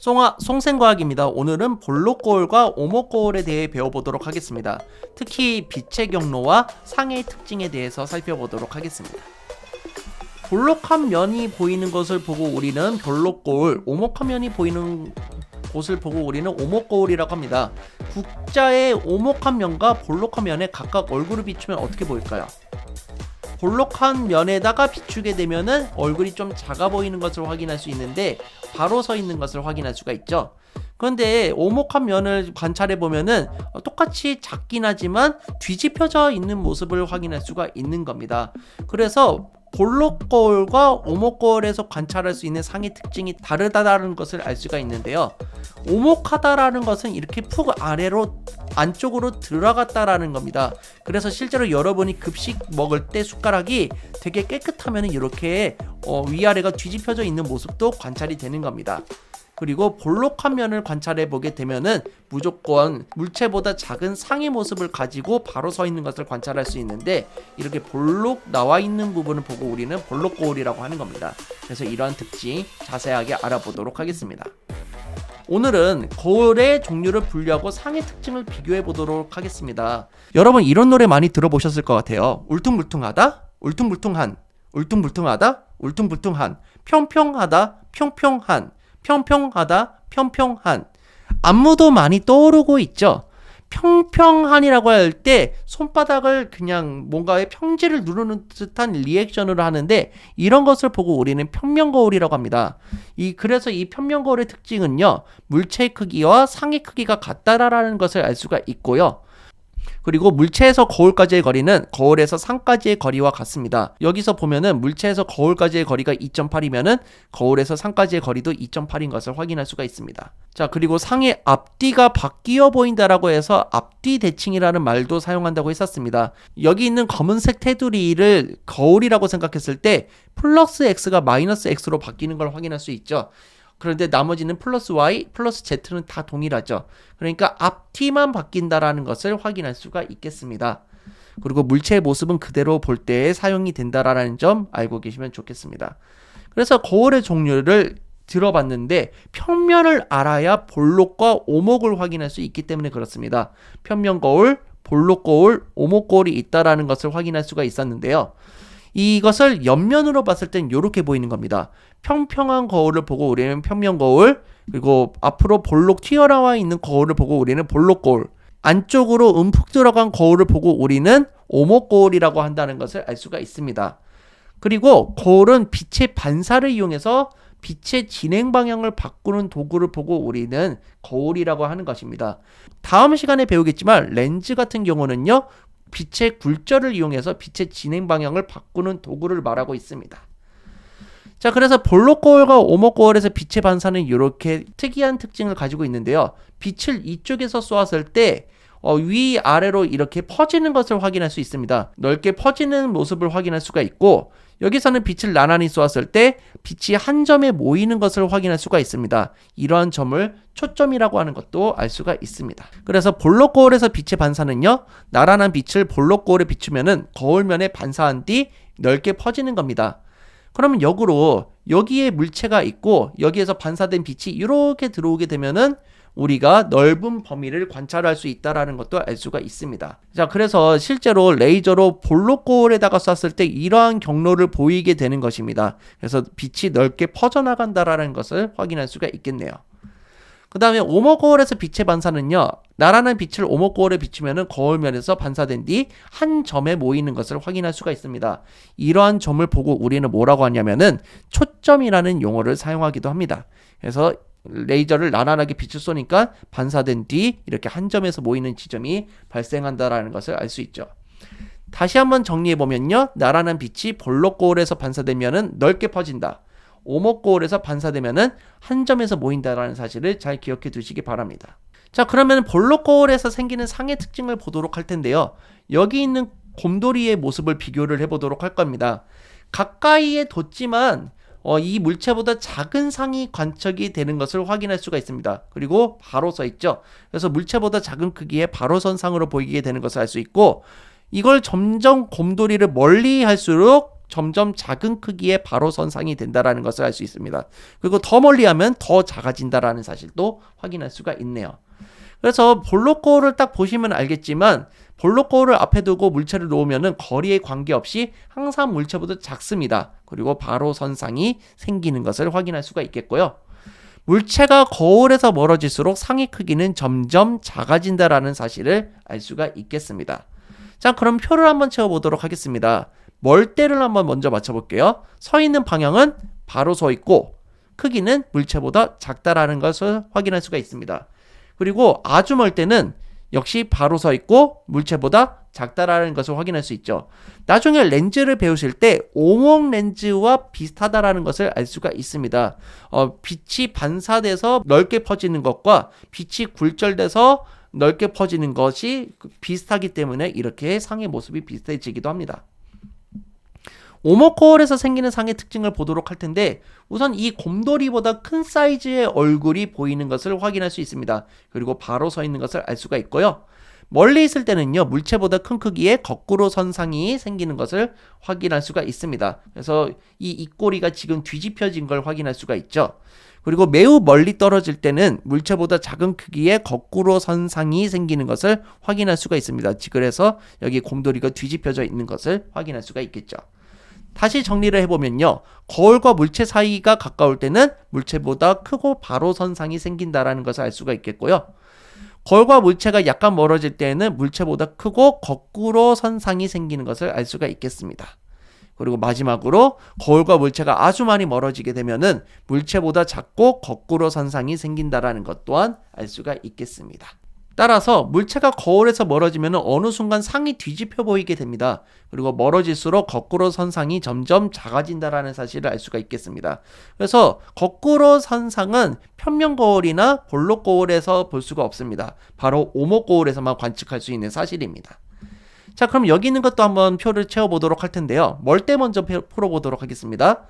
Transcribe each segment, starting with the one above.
송생과학입니다. 오늘은 볼록거울과 오목거울에 대해 배워보도록 하겠습니다. 특히 빛의 경로와 상의 특징에 대해서 살펴보도록 하겠습니다. 볼록한 면이 보이는 것을 보고 우리는 볼록거울, 오목한 면이 보이는 곳을 보고 우리는 오목거울이라고 합니다. 국자의 오목한 면과 볼록한 면에 각각 얼굴을 비추면 어떻게 보일까요? 볼록한 면에다가 비추게 되면은 얼굴이 좀 작아 보이는 것을 확인할 수 있는데 바로 서 있는 것을 확인할 수가 있죠. 그런데 오목한 면을 관찰해 보면은 똑같이 작긴 하지만 뒤집혀져 있는 모습을 확인할 수가 있는 겁니다. 그래서 볼록거울과 오목거울에서 관찰할 수 있는 상의 특징이 다르다는 것을 알 수가 있는데요. 오목하다라는 것은 이렇게 푹 아래로 안쪽으로 들어갔다라는 겁니다. 그래서 실제로 여러분이 급식 먹을 때 숟가락이 되게 깨끗하면 이렇게 위아래가 뒤집혀져 있는 모습도 관찰이 되는 겁니다. 그리고 볼록한 면을 관찰해 보게 되면은 무조건 물체보다 작은 상의 모습을 가지고 바로 서 있는 것을 관찰할 수 있는데 이렇게 볼록 나와 있는 부분을 보고 우리는 볼록거울이라고 하는 겁니다. 그래서 이러한 특징 자세하게 알아보도록 하겠습니다. 오늘은 거울의 종류를 분류하고 상의 특징을 비교해 보도록 하겠습니다. 여러분 이런 노래 많이 들어보셨을 것 같아요. 울퉁불퉁하다, 울퉁불퉁한, 울퉁불퉁하다, 울퉁불퉁한, 평평하다, 평평한, 평평하다, 평평한. 안무도 많이 떠오르고 있죠. 평평한이라고 할 때 손바닥을 그냥 뭔가의 평지를 누르는 듯한 리액션으로 하는데 이런 것을 보고 우리는 평면거울이라고 합니다. 그래서 이 평면거울의 특징은요, 물체의 크기와 상의 크기가 같다라는 것을 알 수가 있고요. 그리고 물체에서 거울까지의 거리는 거울에서 상까지의 거리와 같습니다. 여기서 보면은 물체에서 거울까지의 거리가 2.8이면은 거울에서 상까지의 거리도 2.8인 것을 확인할 수가 있습니다. 자, 그리고 상의 앞뒤가 바뀌어 보인다라고 해서 앞뒤 대칭이라는 말도 사용한다고 했었습니다. 여기 있는 검은색 테두리를 거울이라고 생각했을 때 플러스 X가 마이너스 X로 바뀌는 걸 확인할 수 있죠. 그런데 나머지는 플러스 Y, 플러스 Z는 다 동일하죠. 그러니까 앞뒤만 바뀐다라는 것을 확인할 수가 있겠습니다. 그리고 물체의 모습은 그대로 볼 때 사용이 된다라는 점 알고 계시면 좋겠습니다. 그래서 거울의 종류를 들어봤는데 평면을 알아야 볼록과 오목을 확인할 수 있기 때문에 그렇습니다. 평면거울, 볼록거울, 오목거울이 있다라는 것을 확인할 수가 있었는데요. 이것을 옆면으로 봤을 땐 이렇게 보이는 겁니다. 평평한 거울을 보고 우리는 평면거울, 그리고 앞으로 볼록 튀어나와 있는 거울을 보고 우리는 볼록거울, 안쪽으로 움푹 들어간 거울을 보고 우리는 오목거울이라고 한다는 것을 알 수가 있습니다. 그리고 거울은 빛의 반사를 이용해서 빛의 진행 방향을 바꾸는 도구를 보고 우리는 거울이라고 하는 것입니다. 다음 시간에 배우겠지만 렌즈 같은 경우는요, 빛의 굴절을 이용해서 빛의 진행 방향을 바꾸는 도구를 말하고 있습니다. 자, 그래서 볼록거울과 오목거울에서 빛의 반사는 이렇게 특이한 특징을 가지고 있는데요. 빛을 이쪽에서 쏘았을 때 위아래로 이렇게 퍼지는 것을 확인할 수 있습니다. 넓게 퍼지는 모습을 확인할 수가 있고, 여기서는 빛을 나란히 쏘았을 때 빛이 한 점에 모이는 것을 확인할 수가 있습니다. 이러한 점을 초점이라고 하는 것도 알 수가 있습니다. 그래서 볼록거울에서 빛의 반사는요, 나란한 빛을 볼록거울에 비추면은 거울면에 반사한 뒤 넓게 퍼지는 겁니다. 그러면 역으로 여기에 물체가 있고 여기에서 반사된 빛이 이렇게 들어오게 되면은 우리가 넓은 범위를 관찰할 수 있다라는 것도 알 수가 있습니다. 자, 그래서 실제로 레이저로 볼록거울에다가 쐈을 때 이러한 경로를 보이게 되는 것입니다. 그래서 빛이 넓게 퍼져나간다라는 것을 확인할 수가 있겠네요. 그 다음에 오목거울에서 빛의 반사는요, 나란한 빛을 오목거울에 비추면은 거울면에서 반사된 뒤 한 점에 모이는 것을 확인할 수가 있습니다. 이러한 점을 보고 우리는 뭐라고 하냐면은 초점이라는 용어를 사용하기도 합니다. 그래서 레이저를 나란하게 빛을 쏘니까 반사된 뒤 이렇게 한 점에서 모이는 지점이 발생한다라는 것을 알 수 있죠. 다시 한번 정리해보면요, 나란한 빛이 볼록거울에서 반사되면은 넓게 퍼진다. 오목거울에서 반사되면은 한 점에서 모인다라는 사실을 잘 기억해 두시기 바랍니다. 자, 그러면 볼록거울에서 생기는 상의 특징을 보도록 할 텐데요. 여기 있는 곰돌이의 모습을 비교를 해보도록 할 겁니다. 가까이에 뒀지만 이 물체보다 작은 상이 관측이 되는 것을 확인할 수가 있습니다. 그리고 바로 서 있죠. 그래서 물체보다 작은 크기의 바로 선 상으로 보이게 되는 것을 알 수 있고, 이걸 점점 곰돌이를 멀리 할수록 점점 작은 크기의 바로선 상이 된다라는 것을 알 수 있습니다. 그리고 더 멀리 하면 더 작아진다라는 사실도 확인할 수가 있네요. 그래서 볼록 거울을 딱 보시면 알겠지만 볼록 거울을 앞에 두고 물체를 놓으면은 거리에 관계없이 항상 물체보다 작습니다. 그리고 바로선상이 생기는 것을 확인할 수가 있겠고요. 물체가 거울에서 멀어질수록 상의 크기는 점점 작아진다라는 사실을 알 수가 있겠습니다. 자, 그럼 표를 한번 채워보도록 하겠습니다. 멀대를 한번 먼저 맞춰볼게요. 서 있는 방향은 바로 서 있고 크기는 물체보다 작다라는 것을 확인할 수가 있습니다. 그리고 아주 멀 때는 역시 바로 서 있고 물체보다 작다라는 것을 확인할 수 있죠. 나중에 렌즈를 배우실 때 오목 렌즈와 비슷하다라는 것을 알 수가 있습니다. 빛이 반사돼서 넓게 퍼지는 것과 빛이 굴절돼서 넓게 퍼지는 것이 비슷하기 때문에 이렇게 상의 모습이 비슷해지기도 합니다. 오목 거울에서 생기는 상의 특징을 보도록 할 텐데 우선 이 곰돌이보다 큰 사이즈의 얼굴이 보이는 것을 확인할 수 있습니다. 그리고 바로 서 있는 것을 알 수가 있고요. 멀리 있을 때는요, 물체보다 큰 크기의 거꾸로 선 상이 생기는 것을 확인할 수가 있습니다. 그래서 이 입꼬리가 지금 뒤집혀진 걸 확인할 수가 있죠. 그리고 매우 멀리 떨어질 때는 물체보다 작은 크기의 거꾸로 선 상이 생기는 것을 확인할 수가 있습니다. 그래서 여기 곰돌이가 뒤집혀져 있는 것을 확인할 수가 있겠죠. 다시 정리를 해보면요. 거울과 물체 사이가 가까울 때는 물체보다 크고 바로 선상이 생긴다라는 것을 알 수가 있겠고요. 거울과 물체가 약간 멀어질 때에는 물체보다 크고 거꾸로 선상이 생기는 것을 알 수가 있겠습니다. 그리고 마지막으로 거울과 물체가 아주 많이 멀어지게 되면은 물체보다 작고 거꾸로 선상이 생긴다라는 것 또한 알 수가 있겠습니다. 따라서 물체가 거울에서 멀어지면 어느 순간 상이 뒤집혀 보이게 됩니다. 그리고 멀어질수록 거꾸로 선상이 점점 작아진다라는 사실을 알 수가 있겠습니다. 그래서 거꾸로 선상은 평면 거울이나 볼록 거울에서 볼 수가 없습니다. 바로 오목 거울에서만 관측할 수 있는 사실입니다. 자, 그럼 여기 있는 것도 한번 표를 채워보도록 할 텐데요. 멀대 먼저 풀어보도록 하겠습니다.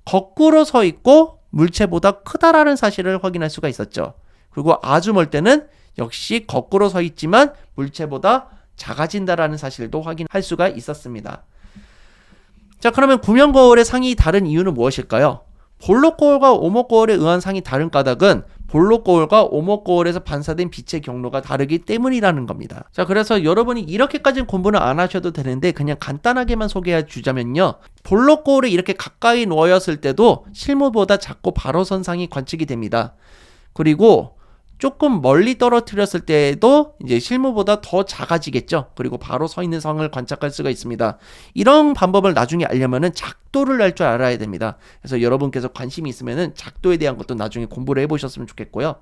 거꾸로 서 있고 물체보다 크다라는 사실을 확인할 수가 있었죠. 그리고 아주 멀 때는 역시 거꾸로 서 있지만 물체보다 작아진다라는 사실도 확인할 수가 있었습니다. 자, 그러면 구면 거울의 상이 다른 이유는 무엇일까요? 볼록 거울과 오목 거울에 의한 상이 다른 까닭은 볼록 거울과 오목 거울에서 반사된 빛의 경로가 다르기 때문이라는 겁니다. 자, 그래서 여러분이 이렇게까지는 공부는 안 하셔도 되는데 그냥 간단하게만 소개해 주자면요. 볼록 거울을 이렇게 가까이 놓였을 때도 실물보다 작고 바로 선상이 관측이 됩니다. 그리고 조금 멀리 떨어뜨렸을 때에도 이제 실물보다 더 작아지겠죠. 그리고 바로 서 있는 상을 관측할 수가 있습니다. 이런 방법을 나중에 알려면은 작도를 알 줄 알아야 됩니다. 그래서 여러분께서 관심이 있으면은 작도에 대한 것도 나중에 공부를 해보셨으면 좋겠고요.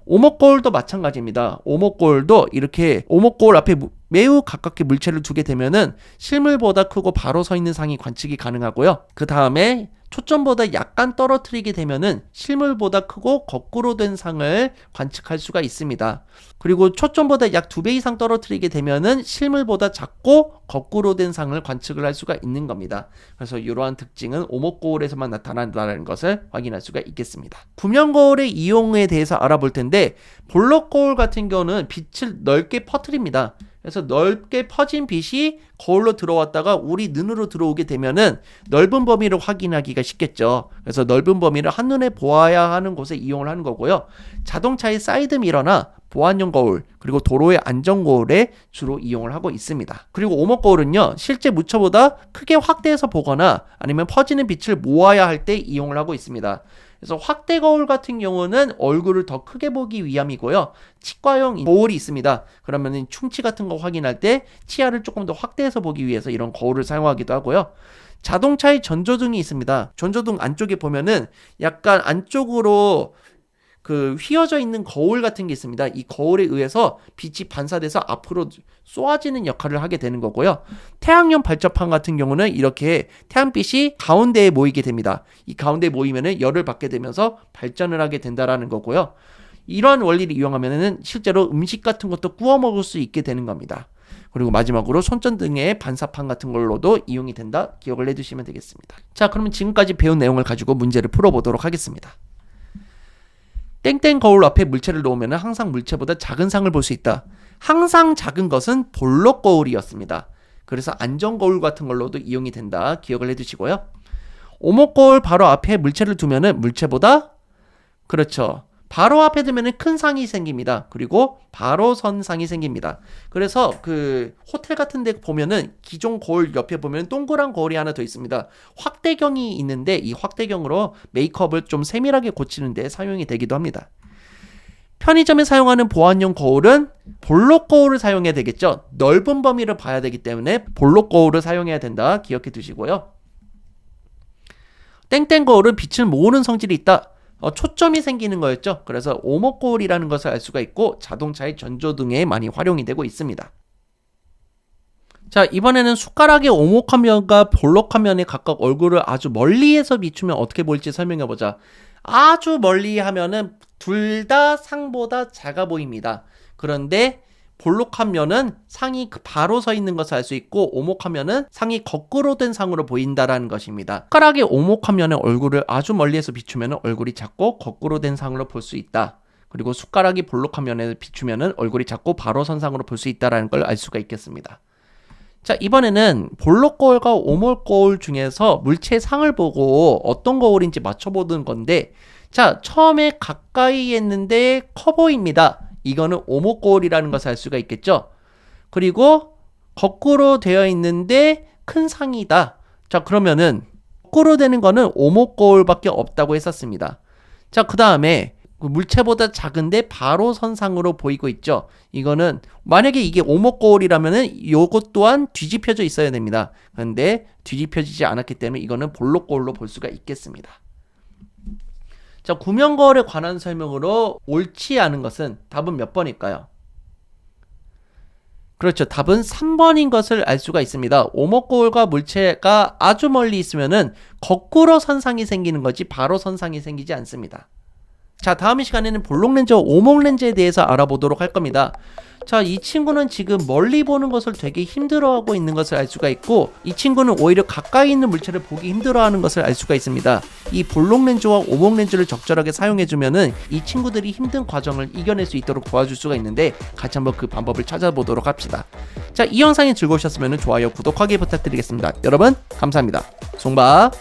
오목 거울도 마찬가지입니다. 오목 거울도 이렇게 오목 거울 앞에 매우 가깝게 물체를 두게 되면은 실물보다 크고 바로 서 있는 상이 관측이 가능하고요. 그 다음에 초점보다 약간 떨어뜨리게 되면은 실물보다 크고 거꾸로 된 상을 관측할 수가 있습니다. 그리고 초점보다 약 2배 이상 떨어뜨리게 되면은 실물보다 작고 거꾸로 된 상을 관측을 할 수가 있는 겁니다. 그래서 이러한 특징은 오목 거울에서만 나타난다는 것을 확인할 수가 있겠습니다. 구면 거울의 이용에 대해서 알아볼 텐데 볼록 거울 같은 경우는 빛을 넓게 퍼뜨립니다. 그래서 넓게 퍼진 빛이 거울로 들어왔다가 우리 눈으로 들어오게 되면은 넓은 범위를 확인하기가 쉽겠죠. 그래서 넓은 범위를 한눈에 보아야 하는 곳에 이용을 하는 거고요. 자동차의 사이드 미러나 보안용 거울, 그리고 도로의 안전 거울에 주로 이용을 하고 있습니다. 그리고 오목 거울은요, 실제 물체보다 크게 확대해서 보거나 아니면 퍼지는 빛을 모아야 할 때 이용을 하고 있습니다. 그래서 확대 거울 같은 경우는 얼굴을 더 크게 보기 위함이고요. 치과용 거울이 있습니다. 그러면 충치 같은 거 확인할 때 치아를 조금 더 확대해서 보기 위해서 이런 거울을 사용하기도 하고요. 자동차의 전조등이 있습니다. 전조등 안쪽에 보면은 약간 안쪽으로 휘어져 있는 거울 같은 게 있습니다. 이 거울에 의해서 빛이 반사돼서 앞으로 쏘아지는 역할을 하게 되는 거고요. 태양열 발전판 같은 경우는 이렇게 태양빛이 가운데에 모이게 됩니다. 이 가운데에 모이면은 열을 받게 되면서 발전을 하게 된다라는 거고요. 이러한 원리를 이용하면은 실제로 음식 같은 것도 구워 먹을 수 있게 되는 겁니다. 그리고 마지막으로 손전등의 반사판 같은 걸로도 이용이 된다. 기억을 해두시면 되겠습니다. 자, 그러면 지금까지 배운 내용을 가지고 문제를 풀어보도록 하겠습니다. 땡땡 거울 앞에 물체를 놓으면 항상 물체보다 작은 상을 볼 수 있다. 항상 작은 것은 볼록 거울이었습니다. 그래서 안전 거울 같은 걸로도 이용이 된다. 기억을 해두시고요. 오목거울 바로 앞에 물체를 두면은 물체보다 그렇죠. 바로 앞에 두면은 큰 상이 생깁니다. 그리고 바로 선상이 생깁니다. 그래서 그 호텔 같은 데 보면은 기존 거울 옆에 보면 동그란 거울이 하나 더 있습니다. 확대경이 있는데 이 확대경으로 메이크업을 좀 세밀하게 고치는 데 사용이 되기도 합니다. 편의점에 사용하는 보안용 거울은 볼록 거울을 사용해야 되겠죠. 넓은 범위를 봐야 되기 때문에 볼록 거울을 사용해야 된다. 기억해 두시고요. 땡땡 거울은 빛을 모으는 성질이 있다. 초점이 생기는 거였죠. 그래서 오목거울이라는 것을 알 수가 있고 자동차의 전조등에 많이 활용이 되고 있습니다. 자, 이번에는 숟가락의 오목한 면과 볼록한 면에 각각 얼굴을 아주 멀리에서 비추면 어떻게 보일지 설명해 보자. 아주 멀리 하면은 둘 다 상보다 작아 보입니다. 그런데 볼록한 면은 상이 바로 서 있는 것을 알 수 있고 오목한 면은 상이 거꾸로 된 상으로 보인다라는 것입니다. 숟가락의 오목한 면의 얼굴을 아주 멀리에서 비추면 얼굴이 작고 거꾸로 된 상으로 볼 수 있다. 그리고 숟가락이 볼록한 면에 비추면 얼굴이 작고 바로 선 상으로 볼 수 있다라는 걸 알 수가 있겠습니다. 자, 이번에는 볼록 거울과 오목 거울 중에서 물체의 상을 보고 어떤 거울인지 맞춰보는 건데, 자, 처음에 가까이 했는데 커 보입니다. 이거는 오목 거울이라는 것을 알 수가 있겠죠. 그리고 거꾸로 되어 있는데 큰 상이다. 자, 그러면은 거꾸로 되는 거는 오목 거울밖에 없다고 했었습니다. 자, 그 다음에 물체보다 작은데 바로 선상으로 보이고 있죠. 이거는 만약에 이게 오목 거울이라면은 이것 또한 뒤집혀져 있어야 됩니다. 그런데 뒤집혀지지 않았기 때문에 이거는 볼록 거울로 볼 수가 있겠습니다. 자, 구명 거울에 관한 설명으로 옳지 않은 것은 답은 몇 번일까요? 그렇죠. 답은 3번인 것을 알 수가 있습니다. 오목 거울과 물체가 아주 멀리 있으면은 거꾸로 선상이 생기는 거지 바로 선상이 생기지 않습니다. 자, 다음 시간에는 볼록 렌즈와 오목 렌즈에 대해서 알아보도록 할 겁니다. 자, 이 친구는 지금 멀리 보는 것을 되게 힘들어하고 있는 것을 알 수가 있고, 이 친구는 오히려 가까이 있는 물체를 보기 힘들어하는 것을 알 수가 있습니다. 이 볼록 렌즈와 오목 렌즈를 적절하게 사용해주면은 이 친구들이 힘든 과정을 이겨낼 수 있도록 도와줄 수가 있는데, 같이 한번 그 방법을 찾아보도록 합시다. 자, 이 영상이 즐거우셨으면 좋아요, 구독하기 부탁드리겠습니다. 여러분, 감사합니다. 송바.